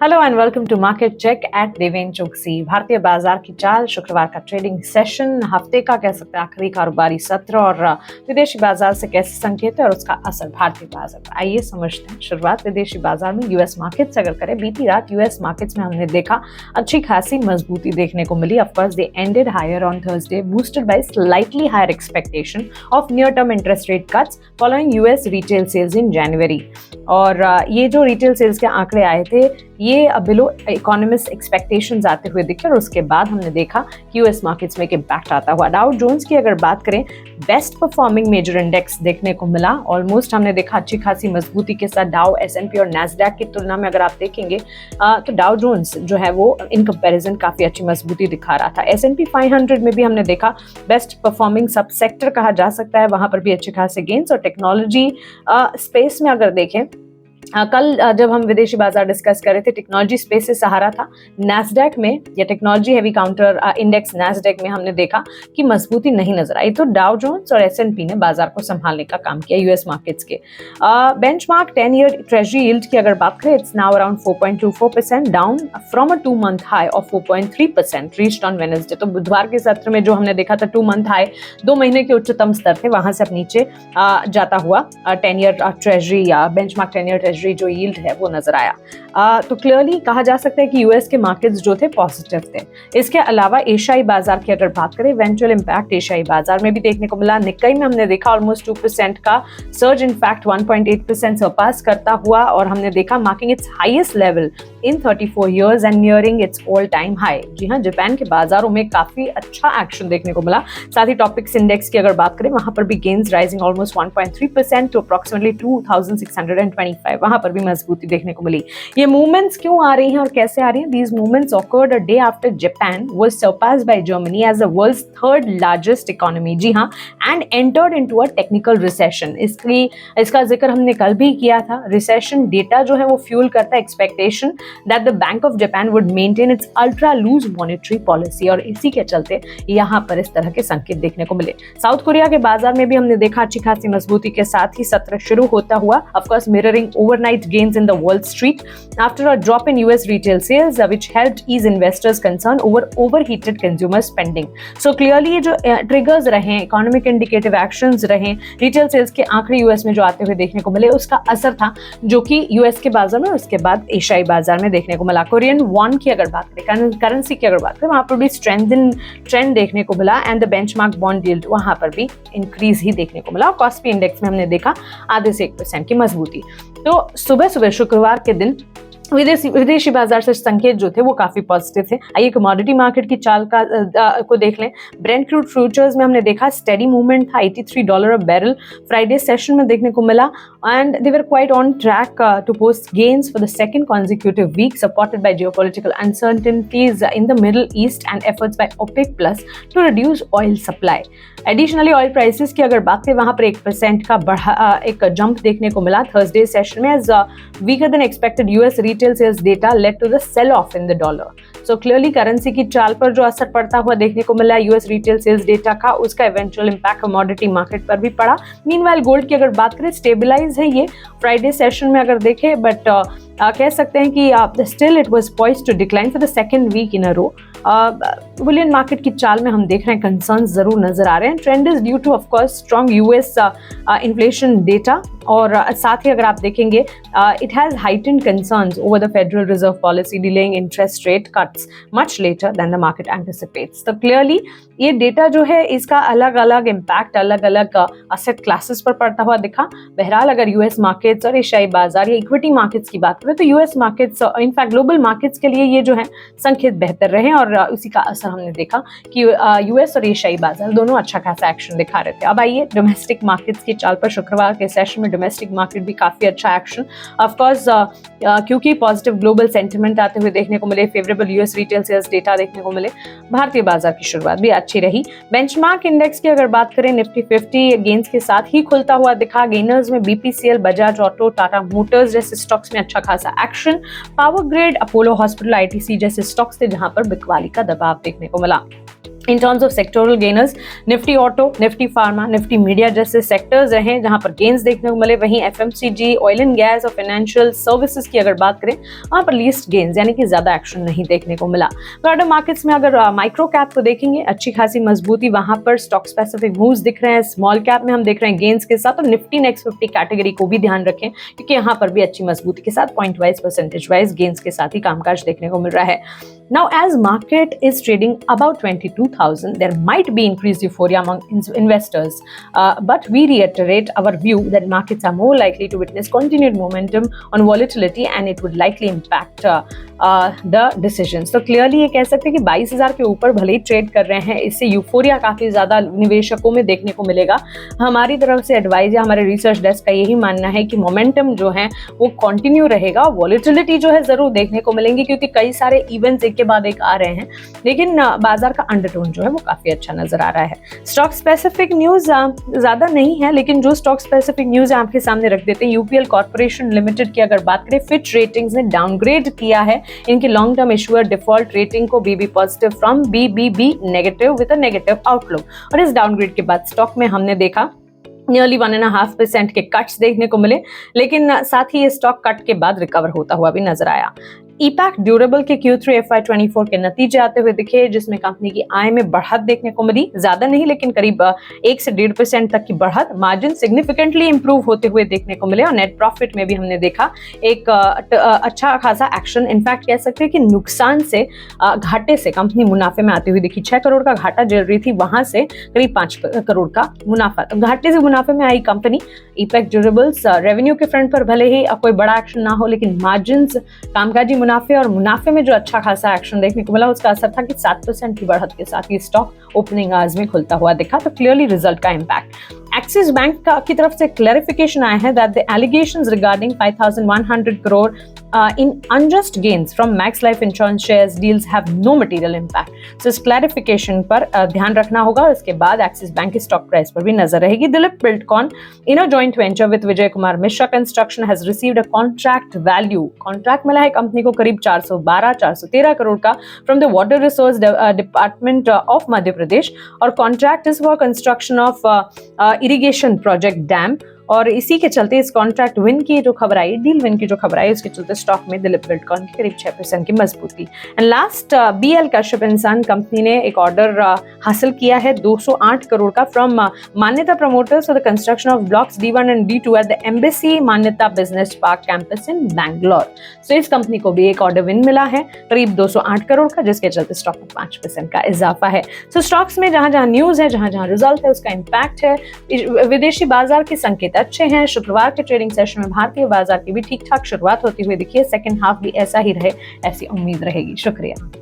Hello and welcome to market check at Deven Chauksey. भारतीय बाजार की चाल, शुक्रवार का ट्रेडिंग सेशन, हफ्ते का कह सकते हैं आखिरी कारोबारी सत्र और विदेशी बाजार से कैसे संकेत है और उसका असर भारतीय बाजार पर। आइए समझते हैं। शुरुआत विदेशी बाजार में यूएस मार्केट से अगर करें, बीती रात यूएस मार्केट्स में हमने देखा अच्छी खासी मजबूती देखने को मिली। Of course they ended higher on Thursday, boosted by slightly higher expectation of near term interest rate cuts following US retail sales in January. और ये जो रिटेल सेल्स के आंकड़े आए थे ये बिलो इकोनॉमिस्ट एक्सपेक्टेशंस आते हुए दिखे और उसके बाद हमने देखा कि यूएस मार्केट्स में एक इम्पैक्ट आता हुआ। डाउ जोन्स की अगर बात करें, बेस्ट परफॉर्मिंग मेजर इंडेक्स देखने को मिला। ऑलमोस्ट हमने देखा अच्छी खासी मजबूती के साथ डाउ, एसएनपी और नैस्डैक की तुलना में अगर आप देखेंगे तो डाउ जोन्स जो है वो इन कंपैरिजन काफी अच्छी मजबूती दिखा रहा था। एसएनपी 500 में भी हमने देखा बेस्ट परफॉर्मिंग सब सेक्टर कहा जा सकता है, वहां पर भी अच्छे खासे गेन्स। और टेक्नोलॉजी स्पेस में अगर देखें, कल जब हम विदेशी बाजार डिस्कस कर रहे थे, टेक्नोलॉजी स्पेस से सहारा था। नैस्डैक में या technology heavy counter index Nasdaq में हमने देखा कि मजबूती नहीं नजर आई, तो डाउ जोन्स और एसएनपी ने बाजार को संभालने का काम किया यूएस मार्केट्स के। बेंचमार्क 10 ईयर ट्रेजरी यील्ड की अगर बात करें, it's now around 4.24%, down from a 2 month high of 4.3% reached on Wednesday. तो बुधवार के सत्र में जो हमने देखा था 2 मंथ हाई, 2 महीने के उच्चतम स्तर थे, वहां से अब नीचे जाता हुआ 10 ईयर ट्रेजरी या बेंचमार्क 10 ईयर ट्रेजरी जो यील्ड है वो नजर आया। तो क्लियरली कहा जा सकता है कि यूएस के मार्केट्स जो थे पॉजिटिव थे। इसके अलावा एशियाई बाजार की अगर बात करें, इवेंचुअल इंपैक्ट एशियाई बाजार में भी देखने को मिला। निक्केई में हमने देखा ऑलमोस्ट 2% का सर्ज, इनफैक्ट 1.8% सरपास करता हुआ, और हमने देखा marking its highest level in 34 years and nearing its all time high. जी हाँ, जापान के बाजारों में काफी अच्छा एक्शन देखने को मिला। साथ ही टॉपिक्स इंडेक्स की अगर बात करें, वहां पर भी gains rising almost 1.3% to approximately 2625, वहां पर भी मजबूती देखने को मिली। ये मूवमेंट्स क्यों आ रही हैं और कैसे आ रही हैं? These movements occurred a day after Japan was surpassed by Germany as the world's third largest economy. जी हाँ, and entered into a technical recession. इसका जिक्र हमने कल भी किया था। रिसेशन डेटा जो है वो फ्यूल करता है expectation that the Bank of Japan would maintain its ultra loose monetary policy, और इसी के चलते यहाँ पर इस तरह के संकेत देखने को मिले। साउथ कोरिया के बाजार में भी हमने देखा अच्छी खासी मजबूती के साथ ही सत्र शुरू होता हुआ, of course mirroring overnight gains in the Wall Street after a drop in US retail sales, which helped ease investors' concern over overheated consumer spending. So clearly ये जो triggers रहे, economic indicative actions रहे, retail sales के आंकड़े US में जो आते हुए देखने को मिले, उसका असर था जो कि यूएस के बाजार में और उसके बाद एशियाई बाजार में देखने को मिला। कोरियन वॉन की अगर बात करें, करेंसी की अगर बात करें, वहां पर भी ट्रेंड देखने को मिला and the benchmark bond yield वहां पर भी इंक्रीज ही देखने को मिला। कॉस्पी इंडेक्स में हमने देखा आधे से 1% की मजबूती। तो सुबह सुबह शुक्रवार के दिन विदेशी बाजार से संकेत जो थे वो काफी पॉजिटिव थे। आइए कमोडिटी मार्केट की चाल को देख लें। ब्रेंट क्रूड फ्यूचर्स में हमने देखा स्टेडी मूवमेंट था, $83 अ बैरल फ्राइडे सेशन में देखने को मिला, and they were quite on track to post gains for the second consecutive week, supported by geopolitical uncertainties in the Middle East and efforts by OPEC plus to reduce oil supply. Additionally oil prices की अगर बात करें, वहां पर 1% का एक jump देखने को मिला थर्सडे सेशन में, as weaker than expected US retail sales data led to the sell-off in the dollar. So clearly currency की चाल पर जो असर पड़ता हुआ देखने को मिला यूएस रिटेल सेल्स डेटा का, उसका इवेंचुअल इम्पैक्ट कमोडिटी मार्केट पर भी पड़ा। मीनवाइल गोल्ड की अगर बात करें, स्टेबलाइज है ये फ्राइडे सेशन में अगर देखें, बट कह सकते हैं कि still it was poised to decline for the second week in a row. Bullion market की चाल में हम देख रहे हैं कंसर्न्स जरूर नजर आ रहे हैं। Trend is due to of course strong US inflation data, और साथ ही अगर आप देखेंगे it has heightened concerns over the Federal Reserve policy delaying interest rate cuts much later than the market anticipates. तो क्लियरली ये डेटा जो है इसका अलग अलग इम्पैक्ट अलग अलग असेट क्लासेस पर पड़ता हुआ दिखा। बहरहाल अगर यूएस मार्केट्स और एशियाई बाजार या इक्विटी मार्केट्स की बात करें, तो US markets in fact global markets के लिए ये जो है संकेत बेहतर रहे, और उसी का असर हमने देखा कि यूएस और एशियाई बाजार दोनों अच्छा खासा एक्शन दिखा रहे थे। अब आइए डोमेस्टिक मार्केट्स की चाल पर। शुक्रवार के सेशन में डोमेस्टिक मार्केट भी काफी अच्छा एक्शन, ऑफकोर्स क्योंकि पॉजिटिव ग्लोबल सेंटिमेंट आते हुए देखने को मिले, favourable US retail sales data देखने को मिले। भारतीय बाजार की शुरुआत भी अच्छी रही। बेंचमार्क इंडेक्स की अगर बात करें, निफ्टी 50 गेन्स के साथ ही खुलता हुआ दिखा। गेनर्स में BPCL, Bajaj auto, Tata Motors जैसे स्टॉक्स में अच्छा खासा action. Power grid, Apollo hospital, ITC जैसे स्टॉक्स थे जहां पर बिकवाली का दबाव देखने को मिला। In terms of sectoral gainers, Nifty auto, Nifty pharma, Nifty media जैसे सेक्टर्स रहे जहां पर गेन्स देखने को मिले। वहीं एफएमसीजी, ऑयल एंड गैस और फाइनेंशियल सर्विसेज की अगर बात करें वहां पर लीस्ट गेन्स यानी कि ज्यादा एक्शन नहीं देखने को मिला। ब्रॉडर मार्केट्स में अगर माइक्रो कैप को देखेंगे अच्छी खासी मजबूती वहां पर स्टॉक स्पेसिफिक मूव्स दिख रहे हैं। स्मॉल कैप में हम देख रहे हैं गेन्स के साथ, और निफ्टी नेक्स्ट 50 कैटेगरी को भी ध्यान रखें क्योंकि यहाँ पर भी अच्छी मजबूती के साथ point wise, percentage wise gains के साथ ही कामकाज देखने को मिल रहा है। Now, as market is trading about 22,000, there might be increased euphoria among investors. But we reiterate our view that markets are more likely to witness continued momentum on volatility, and it would likely impact the decisions. तो clearly ये कह सकते हैं कि 22,000 के ऊपर भले ही trade कर रहे हैं, इससे यूफोरिया काफी ज्यादा निवेशकों में देखने को मिलेगा। हमारी तरफ से एडवाइस या हमारे रिसर्च डेस्क का यही मानना है कि मोमेंटम जो है वो कंटिन्यू रहेगा। वॉलेटिलिटी जो है जरूर देखने को मिलेंगी क्योंकि कई सारे इवेंट्स के बाद एक आ रहे हैं, लेकिन बाजार का अंडरटोन जो है वो काफी अच्छा नजर आ रहा है। स्टॉक स्पेसिफिक न्यूज ज्यादा नहीं है, लेकिन जो स्टॉक स्पेसिफिक न्यूज आपके सामने रख देते हैं। यूपीएल कॉर्पोरेशन लिमिटेड की अगर बात करें, फिच रेटिंग्स ने डाउनग्रेड किया है इनकी long term issuer default rating को BB positive from BBB negative with a negative outlook. और इस डाउनग्रेड के बाद स्टॉक में हमने देखा नियरली 1.5% के कट्स देखने को मिले, लेकिन साथ ही ये स्टॉक कट के बाद रिकवर होता हुआ भी नजर आया। ईपैक ड्यूरेबल के Q3 FY24 के नतीजे आते हुए दिखे, जिसमें कंपनी की आय में बढ़त देखने को मिली, ज्यादा नहीं लेकिन करीब 1 से 1.5% तक की बढ़त। मार्जिन सिग्निफिकेंटली इंप्रूव होते हुए देखने को मिले और नेट प्रॉफिट में भी हमने देखा एक अच्छा खासा एक्शन। इनफैक्ट कह सकते हैं कि नुकसान से घाटे से कंपनी मुनाफे में आती हुई दिखी। 6 करोड़ का घाटा झेल रही थी, वहां से करीब 5 करोड़ का मुनाफा, घाटे से मुनाफे में आई कंपनी। ईपैक ड्यूरेबल्स रेवेन्यू के फ्रंट पर भले ही कोई बड़ा एक्शन ना हो, लेकिन मार्जिन, कामकाजी मुनाफे और मुनाफे में जो अच्छा खासा एक्शन देखने को मिला उसका असर था कि 7% की बढ़त के साथ ये स्टॉक ओपनिंग आवर्स में खुलता हुआ दिखा। तो क्लियरली रिजल्ट का इम्पैक्ट। एक्सिस बैंक की तरफ से क्लैरिफिकेशन आया है that the allegations regarding 5,100 crore in unjust gains from Max Life Insurance shares deals have no material impact. So इस क्लैरिफिकेशन पर ध्यान रखना होगा और इसके बाद एक्सिस बैंक की स्टॉक प्राइस पर भी नजर रहेगी। Dilip Buildcon in a joint venture with Vijay Kumar Mishra construction has received a contract value. Contract मिला है कंपनी को करीब 413 करोड़ का from the water resource department of Madhya Pradesh, और contract is for construction of irrigation project dam. और इसी के चलते इस कॉन्ट्रैक्ट विन की जो खबर आई, डील विन की जो खबर आई, उसके चलते स्टॉक में दिलीप बिल्डकॉन की करीब 6% की मजबूती। एंड लास्ट, बीएल कश्यप इंसान कंपनी ने एक ऑर्डर हासिल किया है 208 करोड़ का from Manyata promoters for the construction of blocks D1 and D2 at the Embassy Manyata business park campus in Bangalore. So इस कंपनी को भी एक ऑर्डर विन मिला है करीब 208 करोड़ का, जिसके चलते स्टॉक में 5% का इजाफा है। सो स्टॉक्स में जहां जहां न्यूज है, जहां जहां रिजल्ट है, उसका इम्पैक्ट है। विदेशी बाजार के संकेत अच्छे हैं। शुक्रवार के ट्रेडिंग सेशन में भारतीय बाजार की भी ठीक ठाक शुरुआत होती हुई दिखी है। सेकंड हाफ भी ऐसा ही रहे, ऐसी उम्मीद रहेगी। शुक्रिया।